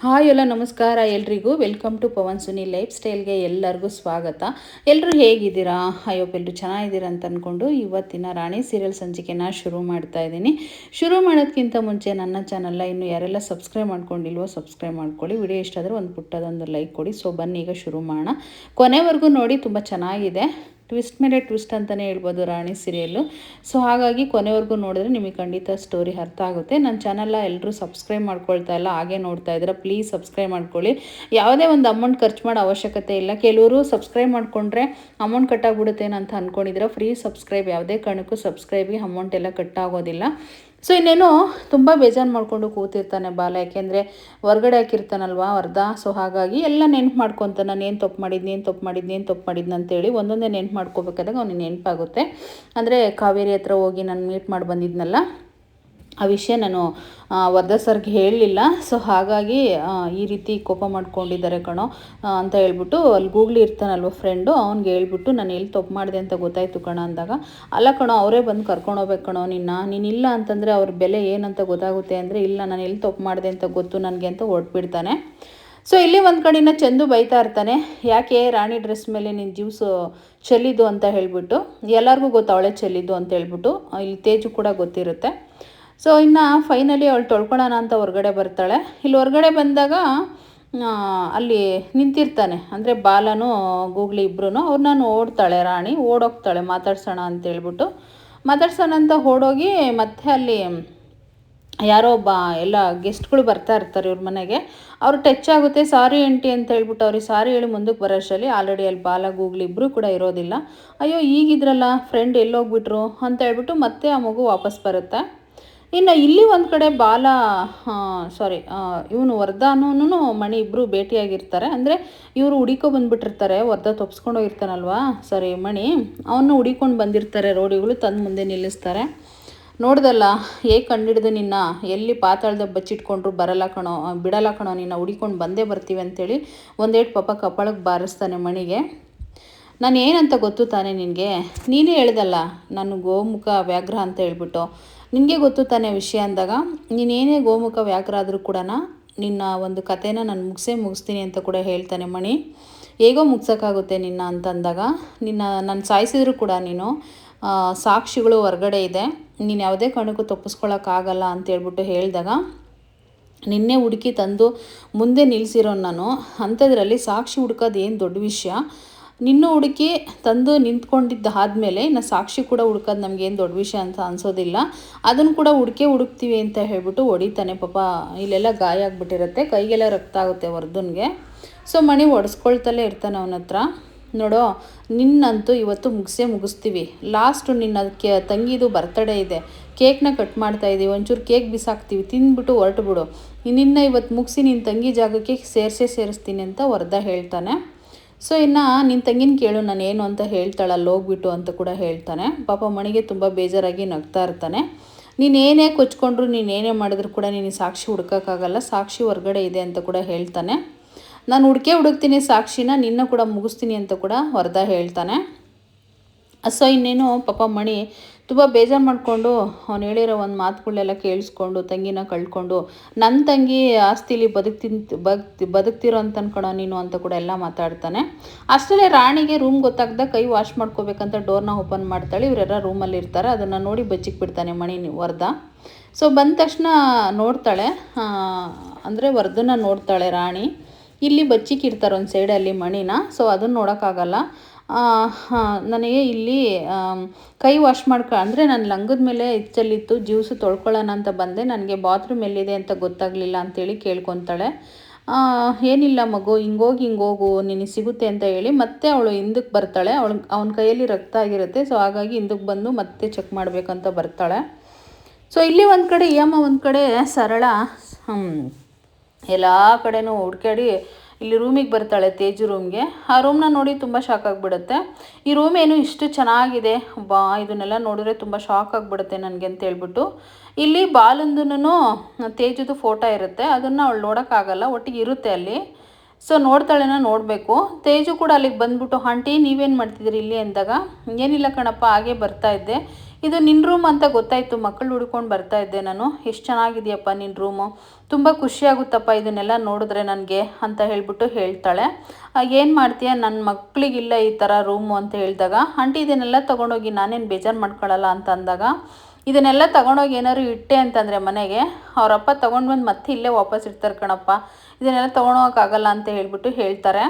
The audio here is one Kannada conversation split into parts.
ಹಾಯ್ ಎಲ್ಲ ನಮಸ್ಕಾರ ಎಲ್ರಿಗೂ. Welcome to Pavan Suni life ಸ್ಟೈಲ್ಗೆ ಎಲ್ಲರಿಗೂ ಸ್ವಾಗತ. ಎಲ್ಲರೂ ಹೇಗಿದ್ದೀರಾ? ಅಯ್ಯೋಪ್ ಎಲ್ಲರೂ ಚೆನ್ನಾಗಿದ್ದೀರಾ ಅಂತ ಅಂದ್ಕೊಂಡು ಇವತ್ತಿನ ರಾಣಿ ಸೀರಿಯಲ್ ಸಂಚಿಕೆನ ಶುರು ಮಾಡ್ತಾ ಇದ್ದೀನಿ. ಶುರು ಮಾಡೋದಕ್ಕಿಂತ ಮುಂಚೆ ನನ್ನ ಚಾನಲ್ನ ಇನ್ನು ಯಾರೆಲ್ಲ ಸಬ್ಸ್ಕ್ರೈಬ್ ಮಾಡ್ಕೊಂಡಿಲ್ವೋ ಸಬ್ಸ್ಕ್ರೈಬ್ ಮಾಡ್ಕೊಳ್ಳಿ. ವಿಡಿಯೋ ಇಷ್ಟ ಆದರೆ ಒಂದು ಪುಟ್ಟದೊಂದು ಲೈಕ್ ಕೊಡಿ. ಸೊ ಬನ್ನಿ ಈಗ ಶುರು ಮಾಡೋಣ. ಕೊನೆವರೆಗೂ ನೋಡಿ, ತುಂಬ ಚೆನ್ನಾಗಿದೆ. ಟ್ವಿಸ್ಟ್ ಮೇಲೆ ಟ್ವಿಸ್ಟ್ ಅಂತಲೇ ಹೇಳ್ಬೋದು ರಾಣಿ ಸೀರಿಯಲ್ಲು. ಸೊ ಹಾಗಾಗಿ ಕೊನೆವರೆಗೂ ನೋಡಿದ್ರೆ ನಿಮಗೆ ಖಂಡಿತ ಸ್ಟೋರಿ ಅರ್ಥ ಆಗುತ್ತೆ. ನನ್ನ ಚಾನಲ್ನ ಎಲ್ಲರೂ ಸಬ್ಸ್ಕ್ರೈಬ್ ಮಾಡ್ಕೊಳ್ತಾ ಇಲ್ಲ, ಹಾಗೆ ನೋಡ್ತಾ ಇದ್ದೀರಾ, ಪ್ಲೀಸ್ ಸಬ್ಸ್ಕ್ರೈಬ್ ಮಾಡ್ಕೊಳ್ಳಿ. ಯಾವುದೇ ಒಂದು ಅಮೌಂಟ್ ಖರ್ಚು ಮಾಡೋ ಅವಶ್ಯಕತೆ ಇಲ್ಲ. ಕೆಲವರು ಸಬ್ಸ್ಕ್ರೈಬ್ ಮಾಡಿಕೊಂಡ್ರೆ ಅಮೌಂಟ್ ಕಟ್ಟಾಗ್ಬಿಡುತ್ತೇನೋ ಅಂತ ಅಂದ್ಕೊಂಡಿದ್ದೀರಾ. ಫ್ರೀ ಸಬ್ಸ್ಕ್ರೈಬ್, ಯಾವುದೇ ಕಾರಣಕ್ಕೂ ಸಬ್ಸ್ಕ್ರೈಬ್ಗೆ ಅಮೌಂಟ್ ಎಲ್ಲ ಕಟ್ಟಾಗೋದಿಲ್ಲ. ಸೊ ಇನ್ನೇನು ತುಂಬ ಬೇಜಾರು ಮಾಡಿಕೊಂಡು ಕೂತಿರ್ತಾನೆ ಬಾಲ, ಯಾಕೆಂದರೆ ಹೊರ್ಗಡೆ ಹಾಕಿರ್ತಾನಲ್ವಾ ಅರ್ಧ. ಸೊ ಹಾಗಾಗಿ ಎಲ್ಲ ನೆನ್ಪು ಮಾಡ್ಕೊತಾನೆ, ನಾನು ಏನು ತಪ್ಪು ಮಾಡಿದ್ನಿ ಅಂತೇಳಿ ಒಂದೊಂದೇ ನೆನ್ಪು ಮಾಡ್ಕೋಬೇಕಾದಾಗ ಅವ್ನಿಗೆ ನೆನಪಾಗುತ್ತೆ. ಅಂದರೆ ಕಾವೇರಿ ಹತ್ರ ಹೋಗಿ ನಾನು ಮೀಟ್ ಮಾಡಿ ಬಂದಿದ್ನಲ್ಲ, ಆ ವಿಷಯ ನಾನು ವರ್ಧ ಸರ್ಗೆ ಹೇಳಲಿಲ್ಲ. ಸೊ ಹಾಗಾಗಿ ಈ ರೀತಿ ಕೋಪ ಮಾಡ್ಕೊಂಡಿದ್ದಾರೆ ಕಣೋ ಅಂತ ಹೇಳ್ಬಿಟ್ಟು ಅಲ್ಲಿ ಗೂಗ್ಲಿ ಇರ್ತಾನಲ್ವ ಫ್ರೆಂಡು, ಅವ್ನಿಗೆ ಹೇಳ್ಬಿಟ್ಟು ನಾನು ಎಲ್ಲಿ ತಪ್ಪು ಮಾಡಿದೆ ಅಂತ ಗೊತ್ತಾಯಿತು ಕಣ ಅಂದಾಗ, ಅಲ್ಲ ಕಣೋ ಅವರೇ ಬಂದು ಕರ್ಕೊಂಡೋಗ್ಬೇಕು ಕಣೋ ನೀನಿಲ್ಲ ಅಂತಂದರೆ ಅವ್ರ ಬೆಲೆ ಏನಂತ ಗೊತ್ತಾಗುತ್ತೆ ಅಂದರೆ, ಇಲ್ಲ ನಾನು ಎಲ್ಲಿ ತಪ್ಪು ಮಾಡಿದೆ ಅಂತ ಗೊತ್ತು ನನಗೆ ಅಂತ ಹೊರಟ್ಬಿಡ್ತಾನೆ. ಸೊ ಇಲ್ಲಿ ಒಂದು ಕಡೆಯಿಂದ ಚಂದು ಬೈತಾ ಇರ್ತಾನೆ, ಯಾಕೆ ರಾಣಿ ಡ್ರೆಸ್ ಮೇಲೆ ನೀನು ಜ್ಯೂಸು ಚೆಲ್ಲಿದ್ದು ಅಂತ ಹೇಳ್ಬಿಟ್ಟು. ಎಲ್ಲರಿಗೂ ಗೊತ್ತು ಅವಳೇ ಚೆಲ್ಲಿದ್ದು ಅಂತ ಹೇಳ್ಬಿಟ್ಟು, ಇಲ್ಲಿ ತೇಜು ಕೂಡ ಗೊತ್ತಿರುತ್ತೆ. ಸೊ ಇನ್ನು ಫೈನಲಿ ಅವಳು ತೊಳ್ಕೊಳ್ಳೋಣ ಅಂತ ಹೊರಗಡೆ ಬರ್ತಾಳೆ. ಇಲ್ಲಿ ಹೊರಗಡೆ ಬಂದಾಗ ಅಲ್ಲಿ ನಿಂತಿರ್ತಾನೆ, ಅಂದರೆ ಬಾಲನು ಗೂಗ್ಲಿ ಇಬ್ಬರೂ. ಅವ್ರನ್ನ ನೋಡ್ತಾಳೆ ರಾಣಿ, ಓಡೋಗ್ತಾಳೆ ಮಾತಾಡ್ಸೋಣ ಅಂತೇಳ್ಬಿಟ್ಟು. ಮಾತಾಡ್ಸೋಣ ಅಂತ ಓಡೋಗಿ ಮತ್ತೆ ಅಲ್ಲಿ ಯಾರೋ ಒಬ್ಬ ಎಲ್ಲ ಗೆಸ್ಟ್ಗಳು ಬರ್ತಾ ಇರ್ತಾರೆ ಇವ್ರ ಮನೆಗೆ. ಅವ್ರು ಟಚ್ ಆಗುತ್ತೆ, ಸಾರಿ ಆಂಟಿ ಅಂತ ಹೇಳ್ಬಿಟ್ಟು ಅವ್ರಿಗೆ ಸಾರಿ ಹೇಳಿ ಮುಂದಕ್ಕೆ ಬರೋಷ್ಟರಲ್ಲಿ ಆಲ್ರೆಡಿ ಅಲ್ಲಿ ಬಾಲ ಗೂಗ್ಲಿ ಇಬ್ಬರು ಕೂಡ ಇರೋದಿಲ್ಲ. ಅಯ್ಯೋ ಈಗಿದ್ರಲ್ಲ ಫ್ರೆಂಡ್ ಎಲ್ಲೋಗ್ಬಿಟ್ರು ಅಂತ ಹೇಳ್ಬಿಟ್ಟು ಮತ್ತೆ ಆ ಮಗು ವಾಪಸ್ ಬರುತ್ತೆ. ಇನ್ನು ಇಲ್ಲಿ ಒಂದು ಕಡೆ ಬಾಲ ಇವನು ವರ್ಧಾನೂ ಮಣಿ ಇಬ್ಬರು ಭೇಟಿಯಾಗಿರ್ತಾರೆ. ಅಂದರೆ ಇವರು ಹುಡಿಕೊ ಬಂದುಬಿಟ್ಟಿರ್ತಾರೆ, ವರ್ಧ ತೊಪ್ಸ್ಕೊಂಡು ಹೋಗಿರ್ತಾನಲ್ವಾ ಮಣಿ, ಅವನು ಹುಡಿಕೊಂಡು ಬಂದಿರ್ತಾರೆ. ರೋಡಿಗಳು ತಂದು ಮುಂದೆ ನಿಲ್ಲಿಸ್ತಾರೆ. ನೋಡ್ದಲ್ಲ ಹೇಗೆ ಕಂಡಿಡ್ದು ನಿನ್ನ, ಎಲ್ಲಿ ಪಾತಾಳದ ಬಚ್ಚಿಟ್ಕೊಂಡ್ರು ಬಿಡಲ್ಲ ಕಣೋ, ನಿನ್ನ ಹುಡಿಕೊಂಡು ಬಂದೇ ಬರ್ತೀವಿ ಅಂತೇಳಿ ಒಂದೇಟು ಪಾಪ ಕಪಾಳಕ್ಕೆ ಬಾರಿಸ್ತಾನೆ ಮಣಿಗೆ. ನಾನು ಏನಂತ ಗೊತ್ತು ತಾನೇ ನಿನಗೆ, ನೀನೇ ಹೇಳ್ದಲ್ಲ ನಾನು ಗೋಮುಖ ವ್ಯಾಘ್ರ ಅಂತ ಹೇಳ್ಬಿಟ್ಟು, ನಿನಗೆ ಗೊತ್ತು ತಾನೇ ವಿಷಯ ಅಂದಾಗ, ನೀನೇನೇ ಗೋಮುಖ ವ್ಯಾಘ್ರ ಆದರೂ ಕೂಡ ನಿನ್ನ ಒಂದು ಕಥೆನ ನಾನು ಮುಗಿಸ್ತೀನಿ ಅಂತ ಕೂಡ ಹೇಳ್ತಾನೆ ಮಣಿ. ಹೇಗೋ ಮುಗ್ಸೋಕ್ಕಾಗುತ್ತೆ ನಿನ್ನ ಅಂತಂದಾಗ, ನಾನು ಸಾಯಿಸಿದ್ರು ಕೂಡ ನೀನು ಸಾಕ್ಷಿಗಳು ಹೊರಗಡೆ ಇದೆ, ನೀನು ಯಾವುದೇ ಕಾರಣಕ್ಕೂ ತಪ್ಪಿಸ್ಕೊಳ್ಳೋಕ್ಕಾಗಲ್ಲ ಅಂತೇಳ್ಬಿಟ್ಟು ಹೇಳಿದಾಗ, ನಿನ್ನೆ ಹುಡುಕಿ ತಂದು ಮುಂದೆ ನಿಲ್ಲಿಸಿರೋ ನಾನು, ಅಂಥದ್ರಲ್ಲಿ ಸಾಕ್ಷಿ ಹುಡ್ಕೋದು ಏನು ದೊಡ್ಡ ವಿಷಯ, ನಿನ್ನೂ ಹುಡುಕಿ ತಂದು ನಿಂತ್ಕೊಂಡಿದ್ದಾದಮೇಲೆ ಇನ್ನು ಸಾಕ್ಷಿ ಕೂಡ ಹುಡ್ಕೋದು ನಮಗೇನು ದೊಡ್ಡ ವಿಷಯ ಅಂತ ಅನಿಸೋದಿಲ್ಲ, ಅದನ್ನು ಕೂಡ ಹುಡುಕ್ತೀವಿ ಅಂತ ಹೇಳ್ಬಿಟ್ಟು ಹೊಡಿತಾನೆ. ಪಾಪ ಇಲ್ಲೆಲ್ಲ ಗಾಯ ಆಗಿಬಿಟ್ಟಿರುತ್ತೆ, ಕೈಗೆಲ್ಲ ರಕ್ತ ಆಗುತ್ತೆ ವರ್ಧನ್ಗೆ. ಸೊ ಮಣಿ ಒಡಿಸ್ಕೊಳ್ತಲೇ ಇರ್ತಾನೆ ಅವನ ಹತ್ರ. ನೋಡೋ ನಿನ್ನಂತೂ ಇವತ್ತು ಮುಗಿಸ್ತೀವಿ, ಲಾಸ್ಟು ನಿನ್ನ ತಂಗಿದು ಬರ್ತಡೇ ಇದೆ, ಕೇಕ್ನ ಕಟ್ ಮಾಡ್ತಾಯಿದ್ದೀವಿ, ಒಂಚೂರು ಕೇಕ್ ಬಿಸಾಕ್ತೀವಿ, ತಿಂದ್ಬಿಟ್ಟು ಹೊರಟು ಬಿಡು, ನಿನ್ನ ಇವತ್ತು ಮುಗಿಸಿ ನಿನ್ನ ತಂಗಿ ಜಾಗಕ್ಕೆ ಸೇರಿಸ್ತೀನಿ ಅಂತ ವರ್ಧ ಹೇಳ್ತಾನೆ. ಸೊ ಇನ್ನು ನಿನ್ನ ತಂಗಿನ ಕೇಳು ನಾನು ಏನು ಅಂತ ಹೇಳ್ತಾಳಲ್ಲ ಹೋಗ್ಬಿಟ್ಟು ಅಂತ ಕೂಡ ಹೇಳ್ತಾನೆ. ಪಾಪ ಮಣಿಗೆ ತುಂಬ ಬೇಜಾರಾಗಿ ನಗ್ತಾ ಇರ್ತಾನೆ. ನೀನೇನೇ ಕೊಚ್ಕೊಂಡ್ರು, ನೀನೇನೇ ಮಾಡಿದ್ರು ಕೂಡ ನೀನು ಸಾಕ್ಷಿ ಹುಡ್ಕೋಕ್ಕಾಗಲ್ಲ, ಸಾಕ್ಷಿ ಹೊರಗಡೆ ಇದೆ ಅಂತ ಕೂಡ ಹೇಳ್ತಾನೆ. ನಾನು ಹುಡುಕ್ತೀನಿ ಸಾಕ್ಷಿನ, ನಿನ್ನ ಕೂಡ ಮುಗಿಸ್ತೀನಿ ಅಂತ ಕೂಡ ವರ್ಧ ಹೇಳ್ತಾನೆ. ಸೊ ಇನ್ನೇನು ಪಾಪ ಮಣಿ ತುಂಬ ಬೇಜಾರು ಮಾಡಿಕೊಂಡು ಅವ್ನು ಹೇಳಿರೋ ಒಂದು ಮಾತುಗಳನ್ನೆಲ್ಲ ಕೇಳಿಸ್ಕೊಂಡು ತಂಗಿನ ಕಳ್ಕೊಂಡು, ನನ್ನ ತಂಗಿ ಆಸ್ತಿಲಿ ಬದುಕ್ತಿರೋ ಅಂತ ಅನ್ಕೊಳೋ ನೀನು ಅಂತ ಕೂಡ ಎಲ್ಲ ಮಾತಾಡ್ತಾನೆ. ಅಷ್ಟರಲ್ಲೇ ರಾಣಿಗೆ ರೂಮ್ ಗೊತ್ತಾಗ್ದ ಕೈ ವಾಶ್ ಮಾಡ್ಕೋಬೇಕಂತ ಡೋರ್ನ ಓಪನ್ ಮಾಡ್ತಾಳೆ. ಇವರೆಲ್ಲ ರೂಮಲ್ಲಿ ಇರ್ತಾರೆ, ಅದನ್ನು ನೋಡಿ ಬಚ್ಚಿಕ್ಬಿಡ್ತಾನೆ ಮಣಿ ವರ್ಧ. ಸೊ ಬಂದ ತಕ್ಷಣ ನೋಡ್ತಾಳೆ, ಅಂದರೆ ವರ್ಧನ ನೋಡ್ತಾಳೆ ರಾಣಿ. ಇಲ್ಲಿ ಬಚ್ಚಿಕ್ಕಿರ್ತಾರೆ ಒಂದು ಸೈಡಲ್ಲಿ ಮಣಿನ. ಸೊ ಅದನ್ನು ನೋಡೋಕ್ಕಾಗಲ್ಲ. ನನಗೆ ಇಲ್ಲಿ ಕೈ ವಾಶ್ ಅಂದರೆ ನಾನು ಲಂಗದ ಮೇಲೆ ಇಚ್ಚಲ್ಲಿತ್ತು, ಜ್ಯೂಸು ತೊಳ್ಕೊಳ್ಳೋಣ ಅಂತ ಬಂದೆ, ನನಗೆ ಬಾತ್ರೂಮ್ ಎಲ್ಲಿದೆ ಅಂತ ಗೊತ್ತಾಗಲಿಲ್ಲ ಅಂತೇಳಿ ಕೇಳ್ಕೊತಾಳೆ. ಏನಿಲ್ಲ ಮಗು, ಹಿಂಗೋಗು ನಿನಗೆ ಸಿಗುತ್ತೆ ಅಂತ ಹೇಳಿ ಮತ್ತೆ ಅವಳು ಹಿಂದಕ್ಕೆ ಬರ್ತಾಳೆ. ಅವನ ಕೈಯಲ್ಲಿ ರಕ್ತ ಆಗಿರುತ್ತೆ. ಸೊ ಹಾಗಾಗಿ ಹಿಂದಕ್ಕೆ ಬಂದು ಮತ್ತೆ ಚೆಕ್ ಮಾಡಬೇಕಂತ ಬರ್ತಾಳೆ. ಸೊ ಇಲ್ಲಿ ಒಂದು ಕಡೆ ಯಮ್ಮ, ಒಂದು ಕಡೆ ಸರಳ ಎಲ್ಲ ಕಡೆನೂ ಹುಡ್ಕಾಡಿ ಇಲ್ಲಿ ರೂಮಿಗೆ ಬರ್ತಾಳೆ, ತೇಜು ರೂಮ್ಗೆ. ಆ ರೂಮ್ನ ನೋಡಿ ತುಂಬ ಶಾಕ್ ಆಗಿಬಿಡುತ್ತೆ. ಈ ರೂಮ್ ಏನು ಇಷ್ಟು ಚೆನ್ನಾಗಿದೆ, ಇದನ್ನೆಲ್ಲ ನೋಡಿದ್ರೆ ತುಂಬ ಶಾಕ್ ಆಗಿಬಿಡುತ್ತೆ ನನಗೆ ಅಂತ ಹೇಳ್ಬಿಟ್ಟು, ಇಲ್ಲಿ ಬಾಲಂದೂ ತೇಜುದು ಫೋಟೋ ಇರುತ್ತೆ, ಅದನ್ನು ಅವಳು ನೋಡೋಕ್ಕಾಗಲ್ಲ, ಒಟ್ಟಿಗೆ ಇರುತ್ತೆ ಅಲ್ಲಿ. ಸೊ ನೋಡ್ತಾಳೆನ ನೋಡಬೇಕು. ತೇಜು ಕೂಡ ಅಲ್ಲಿಗೆ ಬಂದ್ಬಿಟ್ಟು, ಆಂಟಿ ನೀವೇನು ಮಾಡ್ತಿದ್ದೀರಿ ಇಲ್ಲಿ ಅಂದಾಗ, ಏನಿಲ್ಲ ಕಣಪ್ಪ ಹಾಗೆ ಬರ್ತಾ ಇದ್ದೆ, ಇದು ನಿನ್ನ ರೂಮ್ ಅಂತ ಗೊತ್ತಾಯಿತು, ಮಕ್ಕಳು ಹುಡ್ಕೊಂಡು ಬರ್ತಾ ಇದ್ದೆ ನಾನು. ಎಷ್ಟು ಚೆನ್ನಾಗಿದೆಯಪ್ಪ ನಿನ್ನ ರೂಮು, ತುಂಬ ಖುಷಿಯಾಗುತ್ತಪ್ಪ ಇದನ್ನೆಲ್ಲ ನೋಡಿದ್ರೆ ನನಗೆ ಅಂತ ಹೇಳ್ಬಿಟ್ಟು ಹೇಳ್ತಾಳೆ. ಏನು ಮಾಡ್ತೀಯ, ನನ್ನ ಮಕ್ಕಳಿಗಿಲ್ಲ ಈ ಥರ ರೂಮು ಅಂತ ಹೇಳಿದಾಗ, ಆಂಟಿ ಇದನ್ನೆಲ್ಲ ತೊಗೊಂಡೋಗಿ ನಾನೇನು ಬೇಜಾರು ಮಾಡ್ಕೊಳ್ಳಲ್ಲ ಅಂತ ಅಂದಾಗ, ಇದನ್ನೆಲ್ಲ ತೊಗೊಂಡೋಗಿ ಏನಾದ್ರು ಇಟ್ಟೆ ಅಂತಂದರೆ ಮನೆಗೆ ಅವರಪ್ಪ ತೊಗೊಂಡು ಬಂದು ಮತ್ತೆ ಇಲ್ಲೇ ವಾಪಸ್ ಇಡ್ತಾರೆ ಕಣಪ್ಪ, ಇದನ್ನೆಲ್ಲ ತೊಗೊಂಡೋಗೋಕ್ಕಾಗಲ್ಲ ಅಂತ ಹೇಳ್ಬಿಟ್ಟು ಹೇಳ್ತಾರೆ.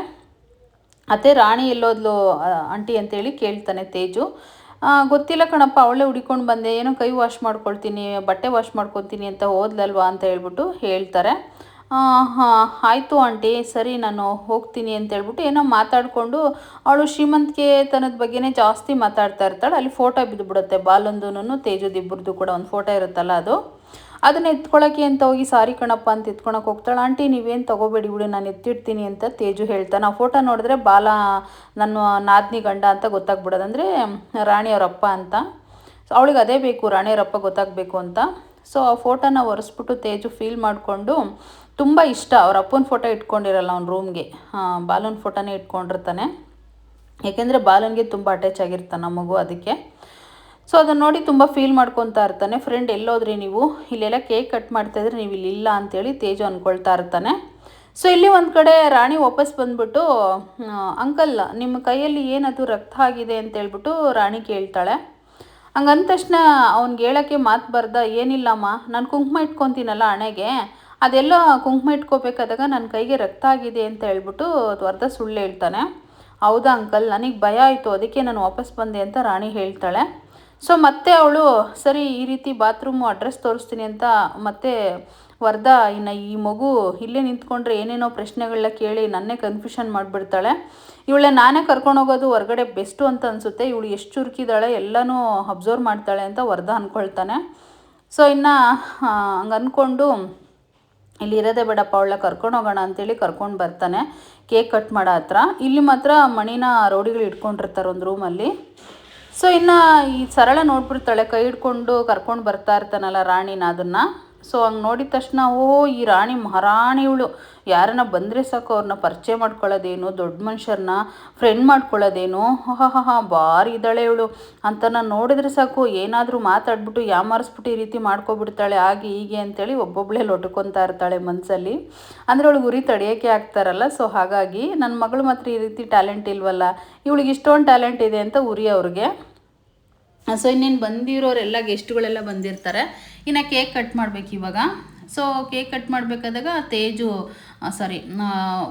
ಅತ್ತೆ ರಾಣಿ ಎಲ್ಲೋದ್ಲು ಆಂಟಿ ಅಂತೇಳಿ ಕೇಳ್ತಾನೆ ತೇಜು. ಗೊತ್ತಿಲ್ಲ ಕಣಪ್ಪ, ಅವಳೇ ಹುಡ್ಕೊಂಡು ಬಂದೆ, ಏನೋ ಕೈ ವಾಶ್ ಮಾಡ್ಕೊಳ್ತೀನಿ, ಬಟ್ಟೆ ವಾಶ್ ಮಾಡ್ಕೊತೀನಿ ಅಂತ ಹೋದ್ಲಲ್ವಾ ಅಂತ ಹೇಳ್ಬಿಟ್ಟು ಹೇಳ್ತಾರೆ. ಹಾಂ ಆಯಿತು ಆಂಟಿ, ಸರಿ ನಾನು ಹೋಗ್ತೀನಿ ಅಂತ ಹೇಳ್ಬಿಟ್ಟು ಏನೋ ಮಾತಾಡಿಕೊಂಡು ಅವಳು ಶ್ರೀಮಂತಿಕೆತನದ ಬಗ್ಗೆನೇ ಜಾಸ್ತಿ ಮಾತಾಡ್ತಾ ಇರ್ತಾಳೆ. ಅಲ್ಲಿ ಫೋಟೋ ಬಿದ್ದುಬಿಡುತ್ತೆ, ಬಾಲೊಂದು ತೇಜುದಿಬ್ಬರದು ಕೂಡ ಒಂದು ಫೋಟೋ ಇರುತ್ತಲ್ಲ ಅದನ್ನು ಎತ್ಕೊಳ್ಳೋಕ್ಕೆ ಅಂತ ಹೋಗಿ ಸಾರಿ ಕಣಪ್ಪ ಅಂತ ಎತ್ಕೊಳಕ್ಕೆ ಹೋಗ್ತಾಳೆ. ಆಂಟಿ ನೀವೇನು ತೊಗೋಬೇಡಿ ಬಿಡು, ನಾನು ಎತ್ತಿಡ್ತೀನಿ ಅಂತ ತೇಜು ಹೇಳ್ತಾನೆ. ಆ ಫೋಟೋ ನೋಡಿದ್ರೆ ಬಾಲ ನನ್ನ ನಾದ್ನಿ ಗಂಡ ಅಂತ ಗೊತ್ತಾಗ್ಬಿಡೋದು, ಅಂದರೆ ರಾಣಿಯವರಪ್ಪ ಅಂತ. ಅವಳಿಗೆ ಅದೇ ಬೇಕು, ರಾಣಿಯವರಪ್ಪ ಗೊತ್ತಾಗಬೇಕು ಅಂತ. ಸೊ ಆ ಫೋಟೋನ ಒರೆಸ್ಬಿಟ್ಟು ತೇಜು ಫೀಲ್ ಮಾಡಿಕೊಂಡು, ತುಂಬ ಇಷ್ಟ ಅವ್ರ ಅಪ್ಪನ ಫೋಟೋ ಇಟ್ಕೊಂಡಿರಲ್ಲ ಅವ್ನ ರೂಮ್ಗೆ, ಬಾಲನ ಫೋಟೋನೇ ಇಟ್ಕೊಂಡಿರ್ತಾನೆ. ಯಾಕೆಂದರೆ ಬಾಲನಿಗೆ ತುಂಬ ಅಟ್ಯಾಚ್ ಆಗಿರ್ತಾನೆ ಆ ಮಗು, ಅದಕ್ಕೆ. ಸೊ ಅದನ್ನು ನೋಡಿ ತುಂಬ ಫೀಲ್ ಮಾಡ್ಕೊತಾ ಇರ್ತಾನೆ. ಫ್ರೆಂಡ್ ಎಲ್ಲೋದ್ರಿ ನೀವು, ಇಲ್ಲೆಲ್ಲ ಕೇಕ್ ಕಟ್ ಮಾಡ್ತಾಯಿದ್ರೆ ನೀವು ಇಲ್ಲಿಲ್ಲ ಅಂತೇಳಿ ತೇಜು ಅಂದ್ಕೊಳ್ತಾ ಇರ್ತಾನೆ. ಸೊ ಇಲ್ಲಿ ಒಂದು ಕಡೆ ರಾಣಿ ವಾಪಸ್ ಬಂದ್ಬಿಟ್ಟು, ಅಂಕಲ್ ನಿಮ್ಮ ಕೈಯಲ್ಲಿ ಏನದು ರಕ್ತ ಆಗಿದೆ ಅಂತೇಳ್ಬಿಟ್ಟು ರಾಣಿ ಕೇಳ್ತಾಳೆ. ಹಂಗಂದ ತಕ್ಷಣ ಅವ್ನಿಗೆ ಹೇಳೋಕ್ಕೆ ಮಾತು ಬರ್ದ, ಏನಿಲ್ಲಮ್ಮ ನಾನು ಕುಂಕುಮ ಇಟ್ಕೊತೀನಲ್ಲ ಹಣೆಗೆ, ಅದೆಲ್ಲ ಕುಂಕುಮ ಇಟ್ಕೋಬೇಕಾದಾಗ ನನ್ನ ಕೈಗೆ ರಕ್ತ ಆಗಿದೆ ಅಂತ ಹೇಳ್ಬಿಟ್ಟು ವರ್ಧ ಸುಳ್ಳು ಹೇಳ್ತಾನೆ. ಹೌದಾ ಅಂಕಲ್, ನನಗೆ ಭಯ ಆಯಿತು, ಅದಕ್ಕೆ ನಾನು ವಾಪಸ್ ಬಂದೆ ಅಂತ ರಾಣಿ ಹೇಳ್ತಾಳೆ. ಸೊ ಮತ್ತೆ ಅವಳು ಸರಿ ಈ ರೀತಿ ಬಾತ್ರೂಮು ಅಡ್ರೆಸ್ ತೋರಿಸ್ತೀನಿ ಅಂತ ಮತ್ತೆ ವರ್ಧ ಇನ್ನು ಈ ಮಗು ಇಲ್ಲೇ ನಿಂತ್ಕೊಂಡ್ರೆ ಏನೇನೋ ಪ್ರಶ್ನೆಗಳನ್ನ ಕೇಳಿ ನನ್ನೇ ಕನ್ಫ್ಯೂಷನ್ ಮಾಡಿಬಿಡ್ತಾಳೆ. ಇವಳೆ ನಾನೇ ಕರ್ಕೊಂಡೋಗೋದು ಹೊರಗಡೆ ಬೆಸ್ಟು ಅಂತ ಅನಿಸುತ್ತೆ, ಇವಳು ಎಷ್ಟು ಚುರುಕಿದ್ದಾಳೆ ಎಲ್ಲನೂ ಅಬ್ಸರ್ವ್ ಮಾಡ್ತಾಳೆ ಅಂತ ವರ್ಧ ಅಂದ್ಕೊಳ್ತಾನೆ. ಸೊ ಇನ್ನು ಹಂಗೆ ಅಂದ್ಕೊಂಡು ಇಲ್ಲಿ ಇರೋದೇ ಬೇಡಪ್ಪ, ಅವಳ ಕರ್ಕೊಂಡೋಗೋಣ ಅಂತೇಳಿ ಕರ್ಕೊಂಡು ಬರ್ತಾನೆ ಕೇಕ್ ಕಟ್ ಮಾಡೋ ಹತ್ರ. ಇಲ್ಲಿ ಮಾತ್ರ ಮಣಿನ ರೌಡಿಗಳು ಇಟ್ಕೊಂಡಿರ್ತಾರೆ ಒಂದು ರೂಮಲ್ಲಿ. ಸೊ ಇನ್ನು ಈ ಸರಳ ನೋಡ್ಬಿಡ್ತಾಳೆ, ಕೈ ಹಿಡ್ಕೊಂಡು ಕರ್ಕೊಂಡು ಬರ್ತಾ ಇರ್ತಾನಲ್ಲ ರಾಣಿನ, ಅದನ್ನು. ಸೊ ಹಂಗೆ ನೋಡಿದ ತಕ್ಷಣ ಈ ರಾಣಿ ಮಹಾರಾಣಿ ಇವಳು, ಯಾರನ್ನ ಬಂದರೆ ಸಾಕು ಅವ್ರನ್ನ ಪರಿಚಯ ಮಾಡ್ಕೊಳ್ಳೋದೇನು, ದೊಡ್ಡ ಮನುಷ್ಯರನ್ನ ಫ್ರೆಂಡ್ ಮಾಡ್ಕೊಳ್ಳೋದೇನು, ಭಾರಿ ಇದ್ದಾಳೆ ಇವಳು ಅಂತ ನಾನು ನೋಡಿದ್ರೆ ಸಾಕು ಏನಾದರೂ ಮಾತಾಡ್ಬಿಟ್ಟು ಯಾಮಾರಿಸ್ಬಿಟ್ಟು ಈ ರೀತಿ ಮಾಡ್ಕೊಬಿಡ್ತಾಳೆ, ಹಾಗೆ ಹೀಗೆ ಅಂತೇಳಿ ಒಬ್ಬೊಬ್ಬಳೇ ಲೊಟ್ಕೊತಾ ಇರ್ತಾಳೆ ಮನಸ್ಸಲ್ಲಿ. ಅಂದರೆ ಅವಳು ಗುರಿ ತಡೆಯೋಕ್ಕೆ ಆಗ್ತಾರಲ್ಲ. ಸೊ ಹಾಗಾಗಿ ನನ್ನ ಮಗಳು ಮಾತ್ರ ಈ ರೀತಿ ಟ್ಯಾಲೆಂಟ್ ಇಲ್ವಲ್ಲ, ಇವಳಿಗೆ ಇಷ್ಟೊಂದು ಟ್ಯಾಲೆಂಟ್ ಇದೆ ಅಂತ ಉರಿ ಅವ್ರಿಗೆ. ಸೊ ಇನ್ನೇನು ಬಂದಿರೋರೆಲ್ಲ ಗೆಸ್ಟ್ಗಳೆಲ್ಲ ಬಂದಿರ್ತಾರೆ. ಇನ್ನು ಕೇಕ್ ಕಟ್ ಮಾಡಬೇಕು ಇವಾಗ. ಸೊ ಕೇಕ್ ಕಟ್ ಮಾಡಬೇಕಾದಾಗ ತೇಜು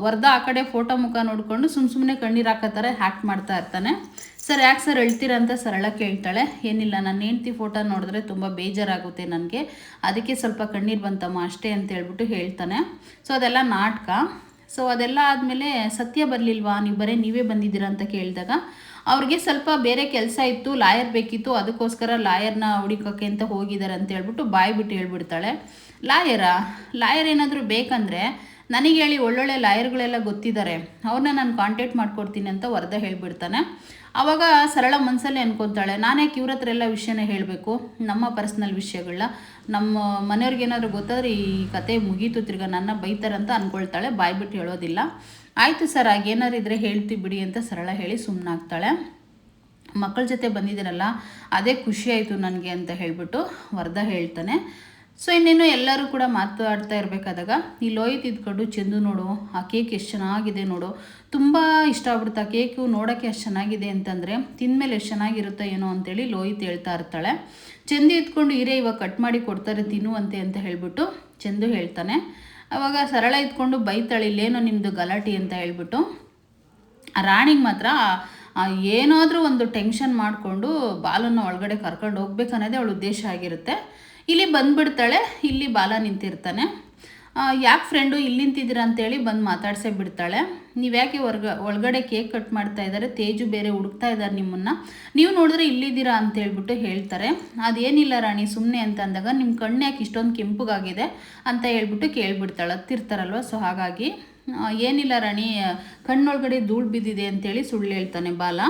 ವರ್ಧ ಆ ಕಡೆ ಫೋಟೋ ಮುಖ ನೋಡಿಕೊಂಡು ಸುಮ್ಮನೆ ಕಣ್ಣೀರು ಹಾಕೋತಾರೆ, ಹ್ಯಾಕ್ಟ್ ಮಾಡ್ತಾ ಇರ್ತಾನೆ. ಸರ್ ಯಾಕೆ ಸರ್ ಹೇಳ್ತೀರಾ ಅಂತ ಸರಳ ಕೇಳ್ತಾಳೆ. ಏನಿಲ್ಲ, ನನ್ನ ಹೆಂಡ್ತಿ ಫೋಟೋ ನೋಡಿದ್ರೆ ತುಂಬ ಬೇಜಾರಾಗುತ್ತೆ ನನಗೆ, ಅದಕ್ಕೆ ಸ್ವಲ್ಪ ಕಣ್ಣೀರು ಬಂತಮ್ಮ ಅಷ್ಟೇ ಅಂತ ಹೇಳ್ಬಿಟ್ಟು ಹೇಳ್ತಾನೆ. ಸೊ ಅದೆಲ್ಲ ನಾಟಕ. ಸೊ ಅದೆಲ್ಲ ಆದಮೇಲೆ ಸತ್ಯ ಬರಲಿಲ್ವಾ, ನೀವು ಬರೀ ನೀವೇ ಬಂದಿದ್ದೀರಾ ಅಂತ ಕೇಳಿದಾಗ ಅವ್ರಿಗೆ ಸ್ವಲ್ಪ ಬೇರೆ ಕೆಲಸ ಇತ್ತು, ಲಾಯರ್ ಬೇಕಿತ್ತು, ಅದಕ್ಕೋಸ್ಕರ ಲಾಯರ್ನ ಹುಡುಕೋಕ್ಕೆ ಅಂತ ಹೋಗಿದ್ದಾರೆ ಅಂತ ಹೇಳ್ಬಿಟ್ಟು ಬಾಯಿ ಬಿಟ್ಟು ಹೇಳ್ಬಿಡ್ತಾಳೆ. ಲಾಯರ್ ಏನಾದರೂ ಬೇಕಂದರೆ ನನಗೆ ಹೇಳಿ, ಒಳ್ಳೊಳ್ಳೆ ಲಾಯರ್ಗಳೆಲ್ಲ ಗೊತ್ತಿದ್ದಾರೆ, ಅವ್ರನ್ನ ನಾನು ಕಾಂಟ್ಯಾಕ್ಟ್ ಮಾಡ್ಕೊಡ್ತೀನಿ ಅಂತ ವರ್ಧ ಹೇಳ್ಬಿಡ್ತಾನೆ. ಆವಾಗ ಸರಳ ಮನಸ್ಸಲ್ಲೇ ಅನ್ಕೊತಾಳೆ, ನಾನ್ಯಾಕೆ ಇವ್ರ ಹತ್ರ ಎಲ್ಲ ವಿಷಯನೇ ಹೇಳಬೇಕು, ನಮ್ಮ ಪರ್ಸ್ನಲ್ ವಿಷಯಗಳನ್ನ ನಮ್ಮ ಮನೆಯವ್ರಿಗೇನಾದರೂ ಗೊತ್ತಾದರೆ ಈ ಕತೆ ಮುಗೀತು, ತಿರ್ಗ ನನ್ನ ಬೈತಾರಂತ ಅಂದ್ಕೊಳ್ತಾಳೆ, ಬಾಯ್ಬಿಟ್ಟು ಹೇಳೋದಿಲ್ಲ. ಆಯಿತು ಸರ್, ಹಾಗೇನಾರು ಇದ್ದರೆ ಹೇಳ್ತೀವಿ ಬಿಡಿ ಅಂತ ಸರಳ ಹೇಳಿ ಸುಮ್ಮನಾಗ್ತಾಳೆ. ಮಕ್ಕಳ ಜೊತೆ ಬಂದಿದ್ದೀರಲ್ಲ ಅದೇ ಖುಷಿ ಆಯಿತು ನನಗೆ ಅಂತ ಹೇಳ್ಬಿಟ್ಟು ವರ್ಧ ಹೇಳ್ತಾನೆ. ಸೊ ಇನ್ನೇನು ಎಲ್ಲರೂ ಕೂಡ ಮಾತಾಡ್ತಾ ಇರಬೇಕಾದಾಗ ಈ ಲೋಹಿತ್ ಇದ್ಕೊಂಡು, ಚಂದು ನೋಡು ಆ ಕೇಕ್ ಎಷ್ಟು ಚೆನ್ನಾಗಿದೆ ನೋಡು, ತುಂಬ ಇಷ್ಟ ಆಗ್ಬಿಡುತ್ತೆ ಆ ಕೇಕು, ನೋಡೋಕ್ಕೆ ಅಷ್ಟು ಚೆನ್ನಾಗಿದೆ ಅಂತಂದರೆ ತಿಂದಮೇಲೆ ಎಷ್ಟು ಚೆನ್ನಾಗಿರುತ್ತೋ ಏನೋ ಅಂತೇಳಿ ಲೋಹಿತ್ ಹೇಳ್ತಾ ಇರ್ತಾಳೆ. ಚಂದು ಇದ್ಕೊಂಡು ಇರೇ ಇವಾಗ ಕಟ್ ಮಾಡಿ ಕೊಡ್ತಾರೆ ತಿನ್ನುವಂತೆ ಅಂತ ಹೇಳ್ಬಿಟ್ಟು ಚಂದು ಹೇಳ್ತಾನೆ. ಆವಾಗ ಸರಳ ಇದ್ಕೊಂಡು ಬೈತಾಳೆ, ಇಲ್ಲೇನೋ ನಿಮ್ಮದು ಗಲಾಟೆ ಅಂತ ಹೇಳ್ಬಿಟ್ಟು. ರಾಣಿಗೆ ಮಾತ್ರ ಏನಾದರೂ ಒಂದು ಟೆನ್ಷನ್ ಮಾಡಿಕೊಂಡು ಬಾಲನ್ನು ಒಳಗಡೆ ಕರ್ಕೊಂಡು ಹೋಗ್ಬೇಕನ್ನೋದೇ ಅವಳ ಉದ್ದೇಶ ಆಗಿರುತ್ತೆ. ಇಲ್ಲಿ ಬಂದುಬಿಡ್ತಾಳೆ, ಇಲ್ಲಿ ಬಾಲ ನಿಂತಿರ್ತಾನೆ. ಯಾಕೆ ಫ್ರೆಂಡು ಇಲ್ಲಿ ನಿಂತಿದ್ದೀರಾ ಅಂತೇಳಿ ಬಂದು ಮಾತಾಡ್ಸೇ ಬಿಡ್ತಾಳೆ. ನೀವು ಯಾಕೆ ಒಳಗಡೆ ಕೇಕ್ ಕಟ್ ಮಾಡ್ತಾ ಇದ್ದಾರೆ, ತೇಜು ಬೇರೆ ಹುಡುಕ್ತಾ ಇದ್ದಾರೆ ನಿಮ್ಮನ್ನು, ನೀವು ನೋಡಿದ್ರೆ ಇಲ್ಲಿದ್ದೀರಾ ಅಂತೇಳ್ಬಿಟ್ಟು ಹೇಳ್ತಾರೆ. ಅದೇನಿಲ್ಲ ರಾಣಿ ಸುಮ್ಮನೆ ಅಂತ ಅಂದಾಗ, ನಿಮ್ಮ ಕಣ್ಣು ಯಾಕೆ ಇಷ್ಟೊಂದು ಕೆಂಪುಗಾಗಿದೆ ಅಂತ ಹೇಳ್ಬಿಟ್ಟು ಕೇಳಿಬಿಡ್ತಾಳೆ, ಹತ್ತಿರ್ತಾರಲ್ವ. ಸೊ ಹಾಗಾಗಿ ಏನಿಲ್ಲ ರಾಣಿ, ಕಣ್ಣೊಳಗಡೆ ಧೂಳು ಬಿದ್ದಿದೆ ಅಂತೇಳಿ ಸುಳ್ಳು ಹೇಳ್ತಾನೆ ಬಾಲ.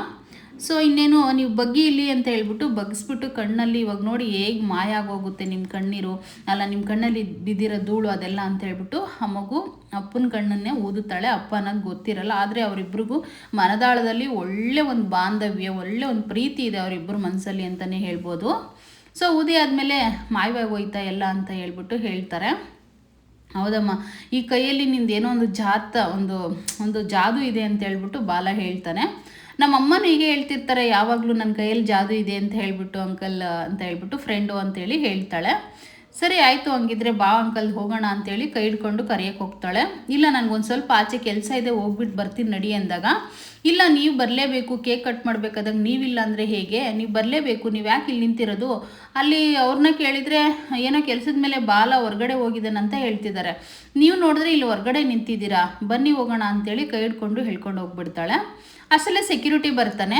ಸೊ ಇನ್ನೇನು ನೀವು ಬಗ್ಗಿ ಇಲ್ಲಿ ಅಂತ ಹೇಳ್ಬಿಟ್ಟು ಬಗ್ಗಿಸ್ಬಿಟ್ಟು ಕಣ್ಣಲ್ಲಿ ಇವಾಗ ನೋಡಿ ಹೇಗೆ ಮಾಯ ಆಗೋಗುತ್ತೆ ನಿಮ್ಮ ಕಣ್ಣೀರು, ಅಲ್ಲ ನಿಮ್ಮ ಕಣ್ಣಲ್ಲಿ ಬಿದ್ದಿರೋ ಧೂಳು ಅದೆಲ್ಲ ಅಂತ ಹೇಳ್ಬಿಟ್ಟು ಆ ಮಗು ಅಪ್ಪನ ಕಣ್ಣನ್ನೇ ಊದುತ್ತಾಳೆ. ಅಪ್ಪ ಅನ್ನೋದು ಗೊತ್ತಿರಲ್ಲ, ಆದರೆ ಅವರಿಬ್ರಿಗೂ ಮನದಾಳದಲ್ಲಿ ಒಳ್ಳೆ ಒಂದು ಬಾಂಧವ್ಯ, ಒಳ್ಳೆ ಒಂದು ಪ್ರೀತಿ ಇದೆ ಅವರಿಬ್ಬರು ಮನಸ್ಸಲ್ಲಿ ಅಂತಲೇ ಹೇಳ್ಬೋದು. ಸೊ ಊದಿ ಆದಮೇಲೆ ಮಾಯವಾಗಿ ಹೋಯ್ತಾ ಎಲ್ಲ ಅಂತ ಹೇಳ್ಬಿಟ್ಟು ಹೇಳ್ತಾರೆ. ಹೌದಮ್ಮ, ಈ ಕೈಯಲ್ಲಿ ನಿಂದೇನೋ ಒಂದು ಜಾದು ಇದೆ ಅಂತ ಹೇಳ್ಬಿಟ್ಟು ಬಾಲ ಹೇಳ್ತಾನೆ. ನಮ್ಮ ಅಮ್ಮನೂ ಹೀಗೆ ಹೇಳ್ತಿರ್ತಾರೆ ಯಾವಾಗಲೂ, ನನ್ನ ಕೈಯಲ್ಲಿ ಜಾದು ಇದೆ ಅಂತ ಹೇಳ್ಬಿಟ್ಟು ಅಂಕಲ್ ಅಂತ ಹೇಳ್ಬಿಟ್ಟು ಫ್ರೆಂಡು ಅಂತೇಳಿ ಹೇಳ್ತಾಳೆ. ಸರಿ ಆಯಿತು, ಹಂಗಿದ್ರೆ ಬಾ ಅಂಕಲ್ ಹೋಗೋಣ ಅಂತೇಳಿ ಕೈ ಹಿಡ್ಕೊಂಡು ಕರೆಯೋಕ್ಕೆ ಹೋಗ್ತಾಳೆ. ಇಲ್ಲ ನನಗೊಂದು ಸ್ವಲ್ಪ ಆಚೆ ಕೆಲಸ ಇದೆ, ಹೋಗ್ಬಿಟ್ಟು ಬರ್ತೀನಿ ನಡಿ ಅಂದಾಗ, ಇಲ್ಲ ನೀವು ಬರಲೇಬೇಕು, ಕೇಕ್ ಕಟ್ ಮಾಡಬೇಕಾದಾಗ ನೀವಿಲ್ಲ ಅಂದರೆ ಹೇಗೆ, ನೀವು ಬರಲೇಬೇಕು, ನೀವು ಯಾಕೆ ಇಲ್ಲಿ ನಿಂತಿರೋದು, ಅಲ್ಲಿ ಅವ್ರನ್ನ ಕೇಳಿದರೆ ಏನೋ ಕೆಲಸದ ಮೇಲೆ ಬಾಲ ಹೊರಗಡೆ ಹೋಗಿದ್ದಾನಂತ ಹೇಳ್ತಿದ್ದಾರೆ, ನೀವು ನೋಡಿದ್ರೆ ಇಲ್ಲಿ ಹೊರಗಡೆ ನಿಂತಿದ್ದೀರಾ, ಬನ್ನಿ ಹೋಗೋಣ ಅಂತೇಳಿ ಕೈ ಹಿಡ್ಕೊಂಡು ಹೇಳ್ಕೊಂಡು ಹೋಗ್ಬಿಡ್ತಾಳೆ. ಅಸಲೇ ಸೆಕ್ಯೂರಿಟಿ ಬರ್ತಾನೆ,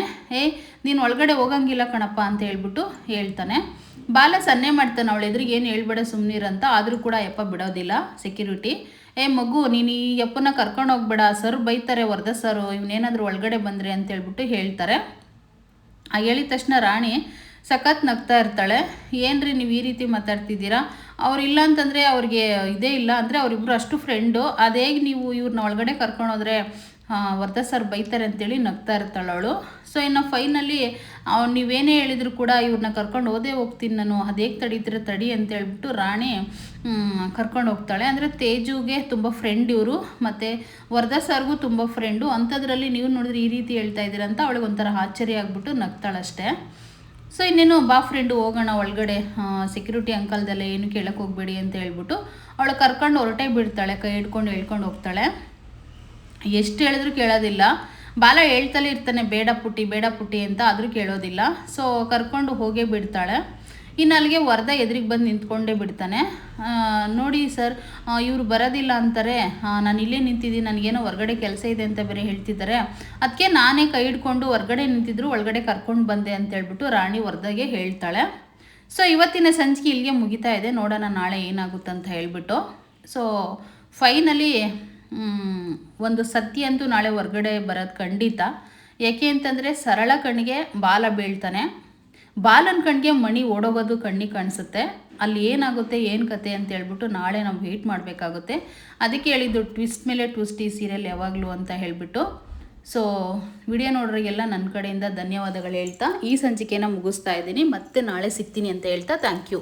ನೀನು ಒಳಗಡೆ ಹೋಗಂಗಿಲ್ಲ ಕಣಪ್ಪ ಅಂತ ಹೇಳ್ಬಿಟ್ಟು ಹೇಳ್ತಾನೆ. ಬಾಲ ಸನ್ನೆ ಮಾಡ್ತಾನೆ ಅವಳ ಎದುರಿಗೆ, ಏನು ಹೇಳ್ಬೇಡ ಸುಮ್ಮನಿರಂತ, ಆದರೂ ಕೂಡ ಯಪ್ಪ ಬಿಡೋದಿಲ್ಲ ಸೆಕ್ಯೂರಿಟಿ. ಮಗು ನೀನು ಈ ಯಪ್ಪನ ಕರ್ಕೊಂಡು ಹೋಗ್ಬೇಡ, ಸರ್ ಬೈತಾರೆ, ವರದಾ ಸರು, ಇವನೇನಾದರೂ ಒಳಗಡೆ ಬಂದರೆ ಅಂತ ಹೇಳ್ಬಿಟ್ಟು ಹೇಳ್ತಾರೆ. ಹೇಳಿದ ತಕ್ಷಣ ರಾಣಿ ಸಖತ್ ನಗ್ತಾ ಇರ್ತಾಳೆ. ಏನ್ರಿ ನೀವು ಈ ರೀತಿ ಮಾತಾಡ್ತಿದ್ದೀರಾ, ಅವ್ರಿಲ್ಲ ಅಂತಂದರೆ ಅವ್ರಿಗೆ ಇದೇ ಇಲ್ಲ ಅಂದರೆ ಅವರಿಬ್ಬರು ಅಷ್ಟು ಫ್ರೆಂಡು, ಅದೇಗೆ ನೀವು ಇವ್ರನ್ನ ಒಳಗಡೆ ಕರ್ಕೊಂಡೋದ್ರೆ ವರದಾ ಸರ್ ಬೈತಾರೆ ಅಂತೇಳಿ ನಗ್ತಾ ಇರ್ತಾಳೆ ಅವಳು. ಸೊ ಇನ್ನು ಫೈನಲಿ ನೀವೇನೇ ಹೇಳಿದ್ರು ಕೂಡ ಇವ್ರನ್ನ ಕರ್ಕೊಂಡು ಹೋಗ್ತೀನಿ ನಾನು, ಅದೇಗೆ ತಡೀತೀರ ತಡಿ ಅಂತ ಹೇಳ್ಬಿಟ್ಟು ರಾಣಿ ಕರ್ಕೊಂಡು ಹೋಗ್ತಾಳೆ. ಅಂದರೆ ತೇಜುಗೆ ತುಂಬ ಫ್ರೆಂಡ್ ಇವರು, ಮತ್ತು ವರದಾ ಸರ್ಗೂ ತುಂಬ ಫ್ರೆಂಡು, ಅಂಥದ್ರಲ್ಲಿ ನೀವು ನೋಡಿದ್ರೆ ಈ ರೀತಿ ಹೇಳ್ತಾ ಇದ್ದೀರ ಅಂತ ಅವಳಿಗೆ ಒಂಥರ ಆಶ್ಚರ್ಯ ಆಗಿಬಿಟ್ಟು ನಗ್ತಾಳಷ್ಟೇ. ಸೊ ಇನ್ನೇನು ಬಾ ಫ್ರೆಂಡು ಹೋಗೋಣ ಒಳಗಡೆ, ಸೆಕ್ಯೂರಿಟಿ ಅಂಕಲ್ದೆಲ್ಲ ಏನು ಕೇಳಕ್ಕೆ ಹೋಗಬೇಡಿ ಅಂತ ಹೇಳ್ಬಿಟ್ಟು ಅವಳು ಕರ್ಕೊಂಡು ಹೊರಟೇ ಬಿಡ್ತಾಳೆ, ಕೈ ಹಿಡ್ಕೊಂಡು ಹೇಳ್ಕೊಂಡು ಹೋಗ್ತಾಳೆ. ಎಷ್ಟು ಹೇಳಿದ್ರು ಕೇಳೋದಿಲ್ಲ, ಬಾಲ ಹೇಳ್ತಲೇ ಇರ್ತಾನೆ ಬೇಡ ಪುಟ್ಟಿ ಅಂತ, ಆದರೂ ಕೇಳೋದಿಲ್ಲ. ಸೊ ಕರ್ಕೊಂಡು ಹೋಗೇ ಬಿಡ್ತಾಳೆ. ಇನ್ನು ಅಲ್ಲಿಗೆ ವರದಾ ಎದುರಿಗೆ ಬಂದು ನಿಂತ್ಕೊಂಡೇ ಬಿಡ್ತಾನೆ. ನೋಡಿ ಸರ್, ಇವರು ಬರೋದಿಲ್ಲ ಅಂತಾರೆ, ನಾನು ಇಲ್ಲೇ ನಿಂತಿದ್ದೀನಿ, ನನಗೇನೋ ಹೊರಗಡೆ ಕೆಲಸ ಇದೆ ಅಂತ ಬೇರೆ ಹೇಳ್ತಿದ್ದಾರೆ, ಅದಕ್ಕೆ ನಾನೇ ಕೈ ಹಿಡ್ಕೊಂಡು ಹೊರಗಡೆ ನಿಂತಿದ್ರು ಒಳಗಡೆ ಕರ್ಕೊಂಡು ಬಂದೆ ಅಂತ ಹೇಳ್ಬಿಟ್ಟು ರಾಣಿ ವರದಾಗೆ ಹೇಳ್ತಾಳೆ. ಸೊ ಇವತ್ತಿನ ಸಂಚಿಕೆ ಇಲ್ಲಿಗೆ ಮುಗಿತಾ ಇದೆ, ನೋಡೋಣ ನಾಳೆ ಏನಾಗುತ್ತಂತ ಹೇಳ್ಬಿಟ್ಟು. ಸೊ ಫೈನಲಿ ಒಂದು ಸತ್ಯ ಅಂತೂ ನಾಳೆ ಹೊರಗಡೆ ಬರೋದು ಖಂಡಿತ. ಯಾಕೆ ಅಂತಂದರೆ ಸರಳ ಕಣ್ಣಿಗೆ ಬಾಲ ಬೀಳ್ತಾನೆ, ಬಾಲನ ಕಣ್ಣಿಗೆ ಮಣಿ ಓಡೋಗೋದು ಕಣ್ಣಿಗೆ ಕಾಣಿಸುತ್ತೆ. ಅಲ್ಲಿ ಏನಾಗುತ್ತೆ ಏನು ಕತೆ ಅಂತ ಹೇಳ್ಬಿಟ್ಟು ನಾಳೆ ನಾವು ವೆಯ್ಟ್ ಮಾಡಬೇಕಾಗುತ್ತೆ. ಅದಕ್ಕೆ ಹೇಳಿದ್ದು ಟ್ವಿಸ್ಟ್ ಮೇಲೆ ಟ್ವಿಸ್ಟ್ ಈ ಸೀರಿಯಲ್ ಯಾವಾಗಲೂ ಅಂತ ಹೇಳಿಬಿಟ್ಟು. ಸೊ ವಿಡಿಯೋ ನೋಡ್ರಿಗೆಲ್ಲ ನನ್ನ ಕಡೆಯಿಂದ ಧನ್ಯವಾದಗಳು ಹೇಳ್ತಾ ಈ ಸಂಚಿಕೆನ ಮುಗಿಸ್ತಾ ಇದ್ದೀನಿ. ಮತ್ತೆ ನಾಳೆ ಸಿಗ್ತೀನಿ ಅಂತ ಹೇಳ್ತಾ ಥ್ಯಾಂಕ್ ಯು.